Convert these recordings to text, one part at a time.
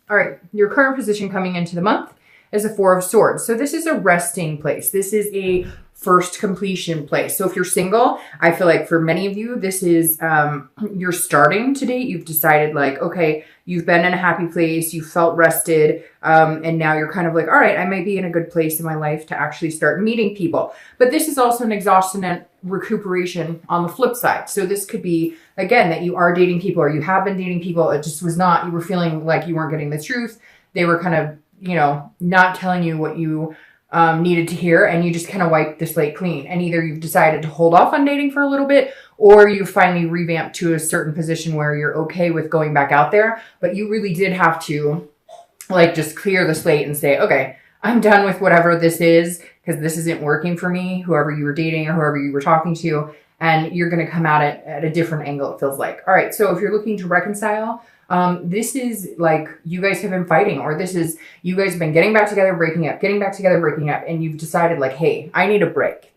All right, your current position coming into the month is a Four of Swords. So this is a resting place. This is a first completion place. So if you're single, I feel like for many of you, this is, you're starting to date. You've decided like, okay, you've been in a happy place. You felt rested. And now you're kind of like, all right, I might be in a good place in my life to actually start meeting people. But this is also an exhaustion and recuperation on the flip side. So this could be, again, that you are dating people or you have been dating people. It just was not, you were feeling like you weren't getting the truth. They were kind of, not telling you what you needed to hear, and you just kind of wiped the slate clean. And either you've decided to hold off on dating for a little bit, or you finally revamped to a certain position where you're okay with going back out there, but you really did have to like just clear the slate and say, okay, I'm done with whatever this is, because this isn't working for me, whoever you were dating or whoever you were talking to, and you're going to come at it at a different angle, it feels like. All right, so if you're looking to reconcile, this is like you guys have been fighting, or this is you guys have been getting back together, breaking up, getting back together, breaking up, and you've decided like, hey, I need a break.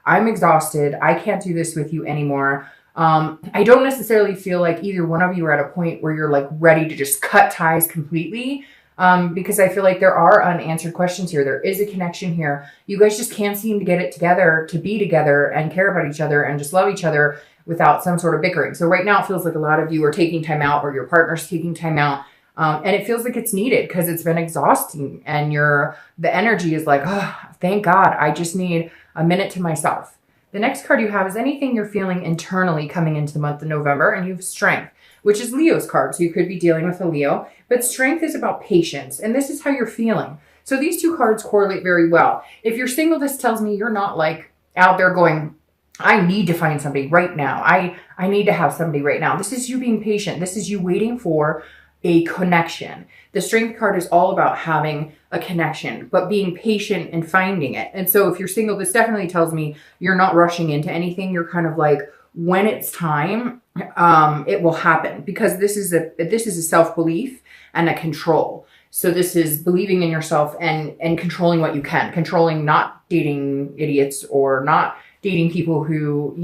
I'm exhausted. I can't do this with you anymore. I don't necessarily feel like either one of you are at a point where you're like ready to just cut ties completely. Because I feel like there are unanswered questions here. There is a connection here. You guys just can't seem to get it together to be together and care about each other and just love each other without some sort of bickering. So right now it feels like a lot of you are taking time out, or your partner's taking time out. And it feels like it's needed because it's been exhausting, and the energy is like, oh, thank God, I just need a minute to myself. The next card you have is anything you're feeling internally coming into the month of November, and you have Strength, which is Leo's card. So you could be dealing with a Leo, but Strength is about patience, and this is how you're feeling. So these two cards correlate very well. If you're single, this tells me you're not like out there going, I need to find somebody right now. I need to have somebody right now. This is you being patient. This is you waiting for a connection. The Strength card is all about having a connection, but being patient and finding it. And so if you're single, this definitely tells me you're not rushing into anything. You're kind of like, when it's time, it will happen, because this is a self-belief and a control. So this is believing in yourself and controlling what you can, controlling not dating idiots or not dating people who,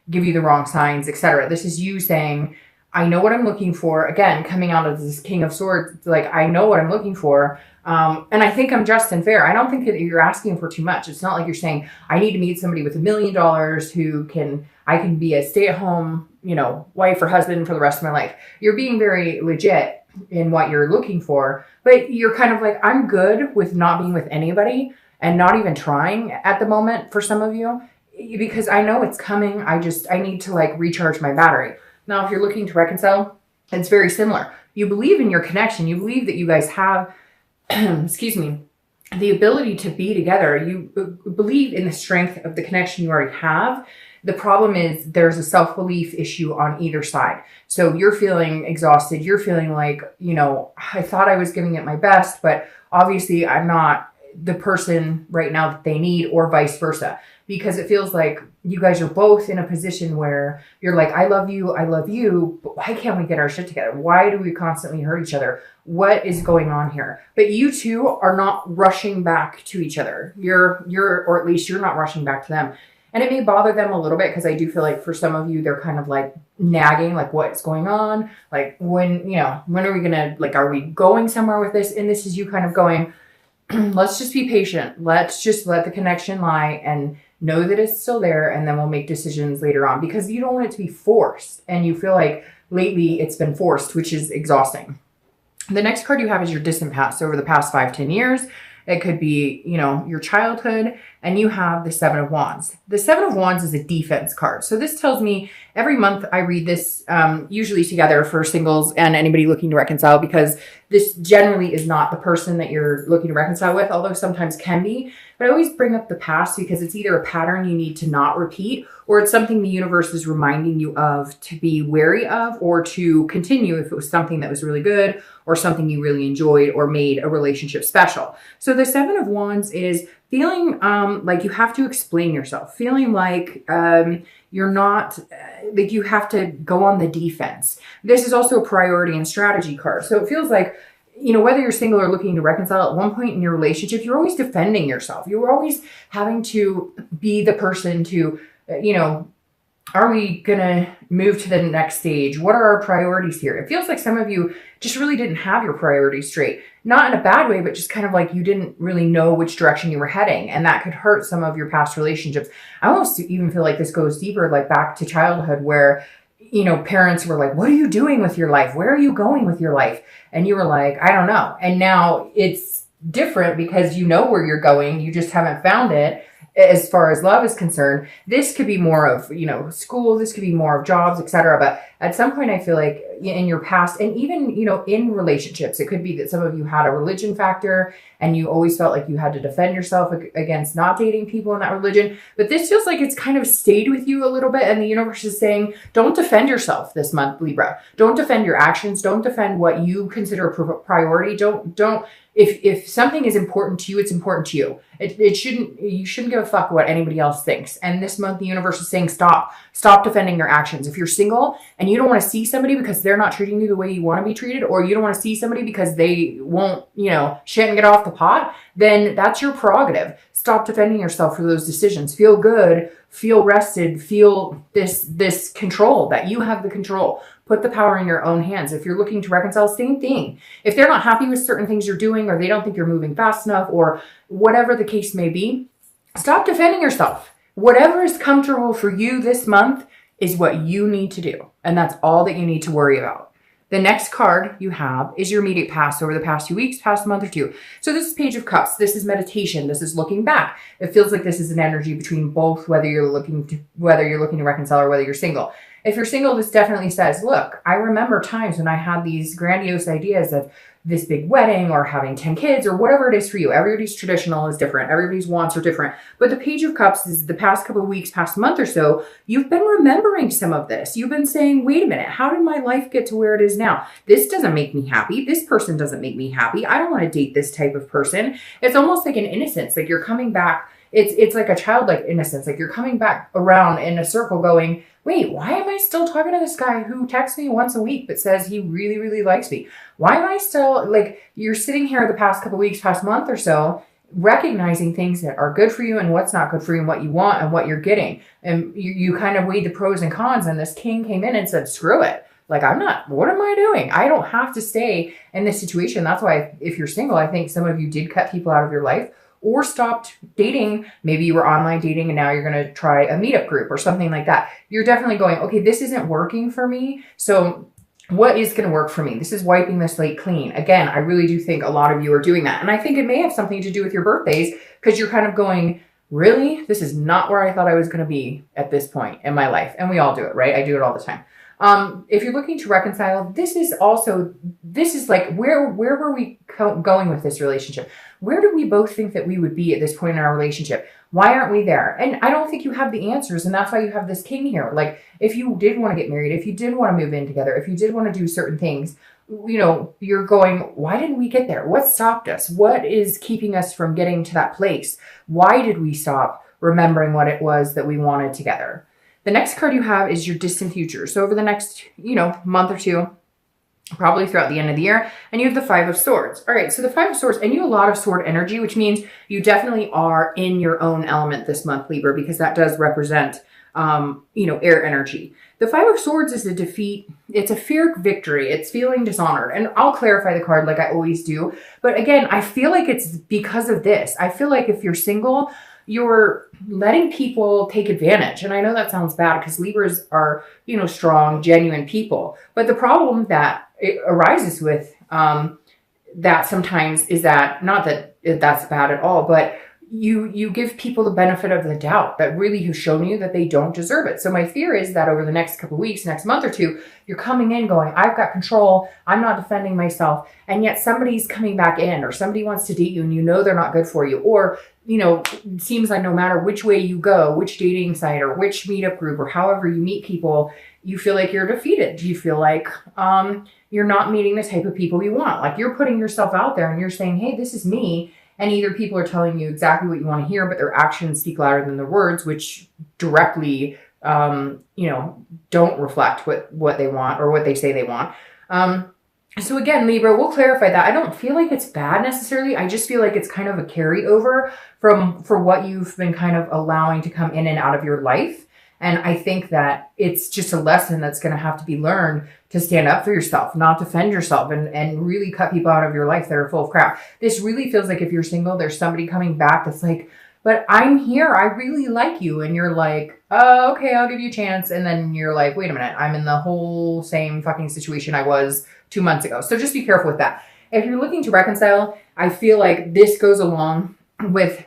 give you the wrong signs, etc. This is you saying, I know what I'm looking for. Again, coming out of this King of Swords, like, I know what I'm looking for. And I think I'm just and fair. I don't think that you're asking for too much. It's not like you're saying, I need to meet somebody with $1 million who I can be a stay-at-home, wife or husband for the rest of my life. You're being very legit in what you're looking for, but you're kind of like, I'm good with not being with anybody and not even trying at the moment for some of you, because I know it's coming. I need to like recharge my battery. Now, if you're looking to reconcile, it's very similar. You believe in your connection. You believe that you guys have, excuse me, the ability to be together. You believe in the strength of the connection you already have. The problem is there's a self-belief issue on either side. So you're feeling exhausted. You're feeling like, I thought I was giving it my best, but obviously I'm not the person right now that they need, or vice versa. Because it feels like you guys are both in a position where you're like, I love you, but why can't we get our shit together? Why do we constantly hurt each other? What is going on here? But you two are not rushing back to each other. Or at least you're not rushing back to them. And it may bother them a little bit, because I do feel like for some of you, they're kind of like nagging, like, what's going on? Like, when are we gonna, like, are we going somewhere with this? And this is you kind of going, let's just be patient. Let's just let the connection lie and know that it's still there, and then we'll make decisions later on, because you don't want it to be forced. And you feel like lately it's been forced, which is exhausting. The next card you have is your distant past. So over the past 5-10 years, it could be, your childhood, and you have the Seven of Wands. The Seven of Wands is a defense card. So this tells me every month I read this, usually together for singles and anybody looking to reconcile, because this generally is not the person that you're looking to reconcile with, although sometimes can be. But I always bring up the past because it's either a pattern you need to not repeat, or it's something the universe is reminding you of to be wary of, or to continue if it was something that was really good, or something you really enjoyed, or made a relationship special. So the Seven of Wands is feeling like you have to explain yourself, feeling like you're not, like you have to go on the defense. This is also a priority and strategy card. So it feels like, whether you're single or looking to reconcile, at one point in your relationship, you're always defending yourself. You're always having to be the person to, are we gonna move to the next stage? What are our priorities here? It feels like some of you just really didn't have your priorities straight. Not in a bad way, but just kind of like you didn't really know which direction you were heading. And that could hurt some of your past relationships. I almost even feel like this goes deeper, like back to childhood where, you know, parents were like, what are you doing with your life? Where are you going with your life? And you were like, I don't know. And now it's different because you know where you're going. You just haven't found it. As far as love is concerned, this could be more of, you know, school, this could be more of jobs, etc. But at some point, I feel like in your past, and even, you know, in relationships, it could be that some of you had a religion factor and you always felt like you had to defend yourself against not dating people in that religion. But this feels like it's kind of stayed with you a little bit. And the universe is saying, don't defend yourself this month, Libra. Don't defend your actions. Don't defend what you consider a priority. Don't. If something is important to you, it's important to you. You shouldn't give a fuck what anybody else thinks. And this month, the universe is saying, stop defending your actions. If you're single and you don't want to see somebody because they're not treating you the way you want to be treated, or you don't want to see somebody because they won't, you know, shit and get off the pot, then that's your prerogative. Stop defending yourself for those decisions. Feel good, feel rested, feel this control, that you have the control. Put the power in your own hands. If you're looking to reconcile, same thing. If they're not happy with certain things you're doing, or they don't think you're moving fast enough, or whatever the case may be, stop defending yourself. Whatever is comfortable for you this month is what you need to do. And that's all that you need to worry about. The next card you have is your immediate past over the past few weeks, past month or two. So this is Page of Cups. This is meditation. This is looking back. It feels like this is an energy between both, whether you're looking to reconcile or whether you're single. If you're single, this definitely says, look, I remember times when I had these grandiose ideas of this big wedding or having 10 kids or whatever it is for you. Everybody's traditional is different. Everybody's wants are different. But the Page of Cups is the past couple of weeks, past month or so, you've been remembering some of this. You've been saying, wait a minute, how did my life get to where it is now? This doesn't make me happy. This person doesn't make me happy. I don't want to date this type of person. It's almost like an innocence, like you're coming back. It's like a childlike innocence, like you're coming back around in a circle going, wait, why am I still talking to this guy who texts me once a week but says he really, really likes me? Why am I still, like, you're sitting here the past couple of weeks, past month or so, recognizing things that are good for you and what's not good for you and what you want and what you're getting. And you kind of weighed the pros and cons, and this king came in and said, screw it. Like, what am I doing? I don't have to stay in this situation. That's why if you're single, I think some of you did cut people out of your life or stopped dating. Maybe you were online dating and now you're going to try a meetup group or something like that. You're definitely going, okay, this isn't working for me. So what is going to work for me? This is wiping the slate clean. Again, I really do think a lot of you are doing that. And I think it may have something to do with your birthdays, because you're kind of going, really? This is not where I thought I was going to be at this point in my life. And we all do it, right? I do it all the time. If you're looking to reconcile, this is like, where were we going with this relationship? Where do we both think that we would be at this point in our relationship? Why aren't we there? And I don't think you have the answers. And that's why you have this king here. Like, if you did want to get married, if you did want to move in together, if you did want to do certain things, you know, you're going, why didn't we get there? What stopped us? What is keeping us from getting to that place? Why did we stop remembering what it was that we wanted together? The next card you have is your distant future. So over the next, month or two, probably throughout the end of the year, and you have the Five of Swords. All right, so the Five of Swords, and you have a lot of sword energy, which means you definitely are in your own element this month, Libra, because that does represent, air energy. The Five of Swords is a defeat. It's a fear victory. It's feeling dishonored. And I'll clarify the card like I always do. But again, I feel like it's because of this. I feel like if you're single, you're letting people take advantage. And I know that sounds bad because Libras are, strong, genuine people. But the problem that it arises with that sometimes is that, not that that's bad at all, but you give people the benefit of the doubt that really have shown you that they don't deserve it. So my fear is that over the next couple of weeks, next month or two, you're coming in going, I've got control. I'm not defending myself. And yet somebody's coming back in, or somebody wants to date you and they're not good for you. Or, it seems like no matter which way you go, which dating site or which meetup group or however you meet people, you feel like you're defeated. You feel like you're not meeting the type of people you want. Like, you're putting yourself out there and you're saying, hey, this is me. And either people are telling you exactly what you want to hear, but their actions speak louder than their words, which directly, don't reflect what they want or what they say they want. So again, Libra, we'll clarify that. I don't feel like it's bad necessarily. I just feel like it's kind of a carryover for what you've been kind of allowing to come in and out of your life. And I think that it's just a lesson that's going to have to be learned to stand up for yourself, not defend yourself, and really cut people out of your life that are full of crap. This really feels like if you're single, there's somebody coming back that's like, but I'm here. I really like you. And you're like, oh, okay, I'll give you a chance. And then you're like, wait a minute, I'm in the whole same fucking situation I was 2 months ago. So just be careful with that. If you're looking to reconcile, I feel like this goes along with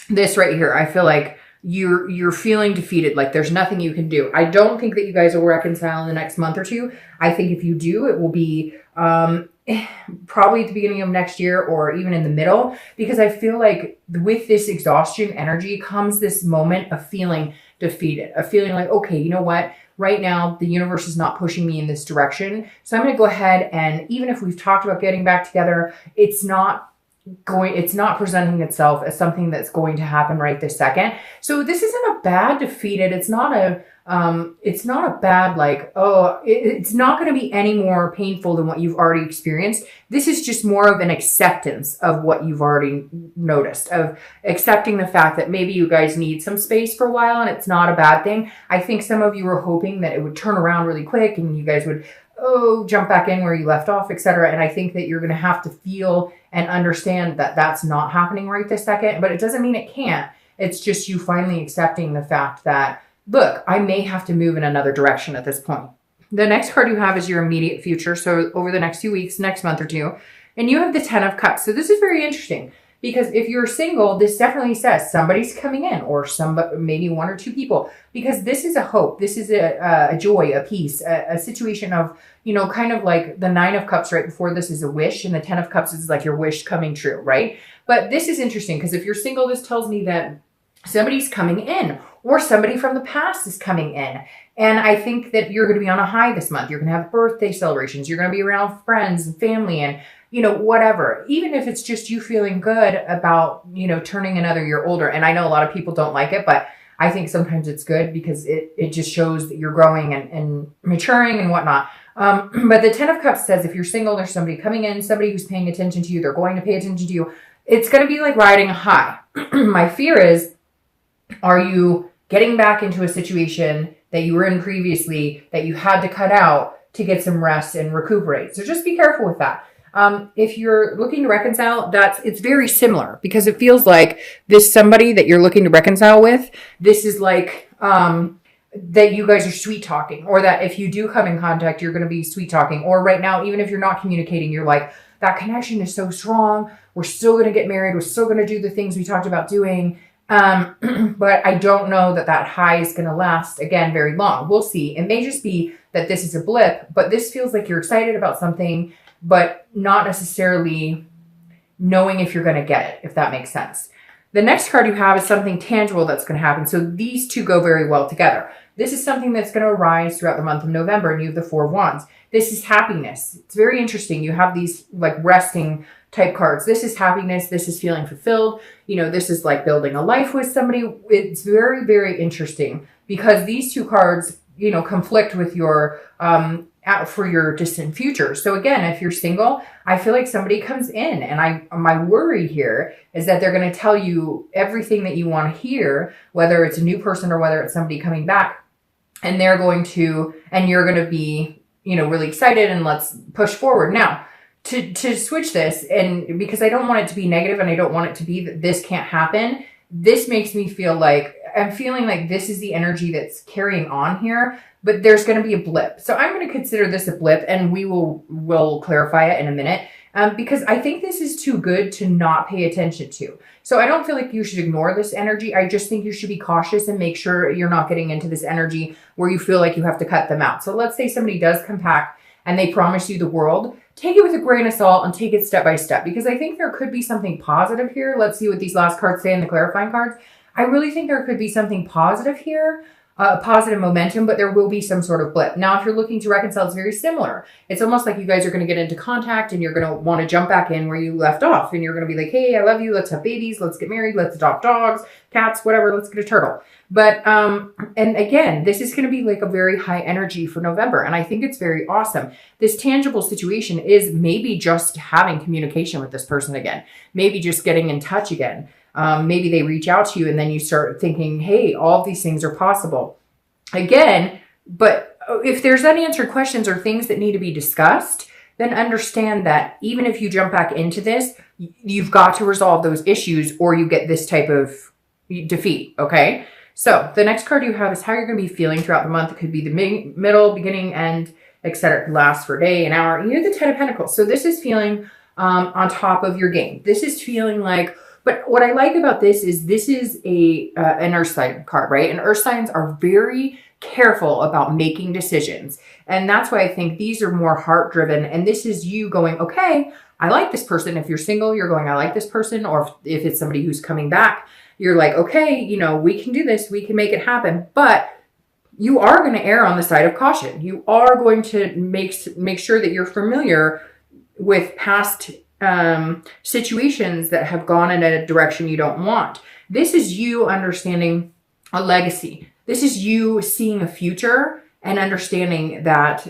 this right here. I feel like you're feeling defeated, like there's nothing you can do. I don't think that you guys will reconcile in the next month or two. I think if you do, it will be probably at the beginning of next year or even in the middle, because I feel like with this exhaustion energy comes this moment of feeling defeated, of feeling like, okay, you know what? Right now, the universe is not pushing me in this direction. So I'm going to go ahead, and even if we've talked about getting back together, it's not presenting itself as something that's going to happen right this second. So this isn't a bad defeated. It's not a bad, like, oh, it's not going to be any more painful than what you've already experienced. This is just more of an acceptance of what you've already noticed, of accepting the fact that maybe you guys need some space for a while, and it's not a bad thing. I think some of you were hoping that it would turn around really quick and you guys would, jump back in where you left off, etc. And I think that you're going to have to feel and understand that that's not happening right this second, but it doesn't mean it can't. It's just you finally accepting the fact that, look, I may have to move in another direction at this point. The next card you have is your immediate future. So over the next few weeks, next month or two, and you have the 10 of Cups. So this is very interesting, because if you're single, this definitely says somebody's coming in, or somebody, maybe one or two people, because this is a hope. This is a joy, a peace, a situation of, kind of like the 9 of Cups right before this is a wish, and the 10 of Cups is like your wish coming true, right? But this is interesting, because if you're single, this tells me that somebody's coming in, or somebody from the past is coming in. And I think that you're going to be on a high this month. You're going to have birthday celebrations. You're going to be around friends and family and, whatever. Even if it's just you feeling good about, turning another year older. And I know a lot of people don't like it, but I think sometimes it's good because it just shows that you're growing and maturing and whatnot. But the 10 of Cups says if you're single, there's somebody coming in, somebody who's paying attention to you. They're going to pay attention to you. It's going to be like riding a high. My fear is, are you getting back into a situation that you were in previously that you had to cut out to get some rest and recuperate? So just be careful with that. If you're looking to reconcile, it's very similar, because it feels like this somebody that you're looking to reconcile with, this is like, that you guys are sweet talking, or that if you do come in contact, you're going to be sweet talking. Or right now, even if you're not communicating, you're like, that connection is so strong. We're still going to get married. We're still going to do the things we talked about doing. But I don't know that high is going to last, again, very long. We'll see. It may just be that this is a blip, but this feels like you're excited about something, but not necessarily knowing if you're going to get it, if that makes sense. The next card you have is something tangible that's going to happen. So these two go very well together. This is something that's going to arise throughout the month of November, and you have the 4 of Wands. This is happiness. It's very interesting. You have these like resting type cards. This is happiness. This is feeling fulfilled. This is like building a life with somebody. It's very, very interesting, because these two cards, conflict with your, for your distant future. So again, if you're single, I feel like somebody comes in, and my worry here is that they're going to tell you everything that you want to hear, whether it's a new person or whether it's somebody coming back, and you're going to be, really excited, and let's push forward. Now, to switch this, and because I don't want it to be negative, and I don't want it to be that this can't happen, this makes me feel like I'm feeling like this is the energy that's carrying on here, but there's going to be a blip. So I'm going to consider this a blip, and we'll clarify it in a minute, because I think this is too good to not pay attention to. So I don't feel like you should ignore this energy. I just think you should be cautious and make sure you're not getting into this energy where you feel like you have to cut them out. So let's say somebody does come back and they promise you the world. Take it with a grain of salt and take it step by step, because I think there could be something positive here. Let's see what these last cards say in the clarifying cards. I really think there could be something positive here, positive momentum, but there will be some sort of blip. Now, if you're looking to reconcile, it's very similar. It's almost like you guys are going to get into contact, and you're going to want to jump back in where you left off, and you're going to be like, hey, I love you. Let's have babies. Let's get married. Let's adopt dogs, cats, whatever. Let's get a turtle. But, and again, this is going to be like a very high energy for November. And I think it's very awesome. This tangible situation is maybe just having communication with this person again, maybe just getting in touch again. Maybe they reach out to you, and then you start thinking, hey, all of these things are possible. again, but if there's unanswered questions or things that need to be discussed, then understand that even if you jump back into this, you've got to resolve those issues or you get this type of defeat, okay? So the next card you have is how you're going to be feeling throughout the month. It could be the middle, beginning, end, etc. It could last for a day, an hour. And you have the 10 of Pentacles. So this is feeling on top of your game. This is feeling like, but what I like about this is an earth sign card, right? And earth signs are very careful about making decisions. And that's why I think these are more heart driven. And this is you going, okay, I like this person. If you're single, you're going, I like this person. Or if it's somebody who's coming back, you're like, okay, you know, we can do this. We can make it happen. But you are going to err on the side of caution. You are going to make sure that you're familiar with past situations that have gone in a direction you don't want. This is you understanding a legacy. This is you seeing a future and understanding that,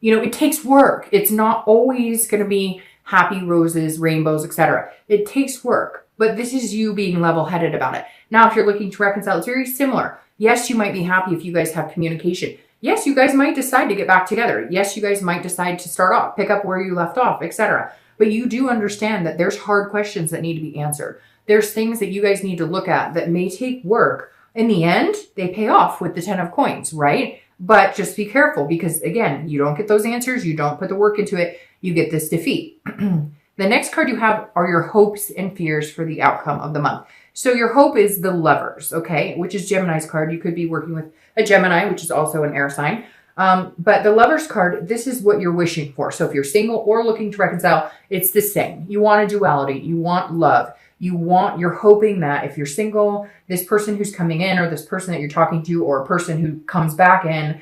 you know, it takes work. It's not always going to be happy roses, rainbows, etc. It takes work, but this is you being level-headed about it. Now, if you're looking to reconcile, it's very similar. Yes, you might be happy if you guys have communication. Yes, you guys might decide to get back together. Yes, you guys might decide to start off, pick up where you left off, etc. But you do understand that there's hard questions that need to be answered. There's things that you guys need to look at that may take work. In the end, they pay off with the 10 of coins, right? But just be careful because, again, you don't get those answers. You don't put the work into it. You get this defeat. The next card you have are your hopes and fears for the outcome of the month. So your hope is the Lovers, okay, which is Gemini's card. You could be working with a Gemini, which is also an air sign. But the Lovers card, this is what you're wishing for. So if you're single or looking to reconcile, it's the same. You want a duality. You want love. You're hoping that if you're single, this person who's coming in or this person that you're talking to or a person who comes back in,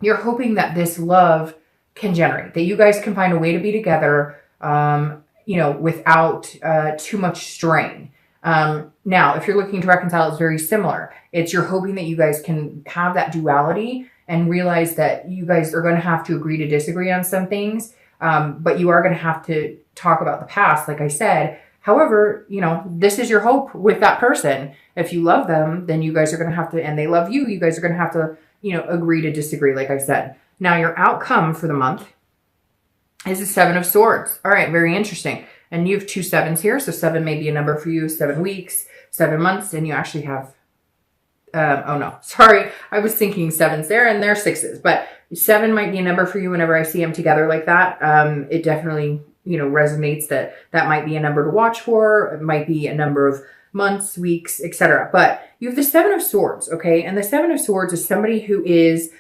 you're hoping that this love can generate, that you guys can find a way to be together, you know, without too much strain. Now, if you're looking to reconcile, it's very similar. It's you're hoping that you guys can have that duality and realize that you guys are going to have to agree to disagree on some things, but you are going to have to talk about the past, like I said. However, you know, this is your hope with that person. If you love them, then you guys are going to have to, and they love you, you guys are going to have to, you know, agree to disagree, like I said. Now, your outcome for the month is the 7 of Swords. All right, very interesting. And you have 2 sevens here. So 7 may be a number for you, 7 weeks, 7 months, and you actually have, oh no, sorry. I was thinking 7s there and they're 6s, but 7 might be a number for you whenever I see them together like that. It definitely, you know, resonates that might be a number to watch for. It might be a number of months, weeks, etc. But you have the 7 of Swords, okay? And the 7 of Swords is somebody who is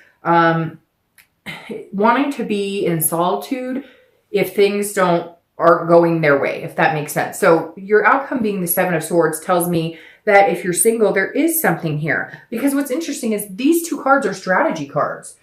wanting to be in solitude if things aren't going their way, if that makes sense. So your outcome being the 7 of Swords tells me that if you're single, there is something here. Because what's interesting is these 2 cards are strategy cards.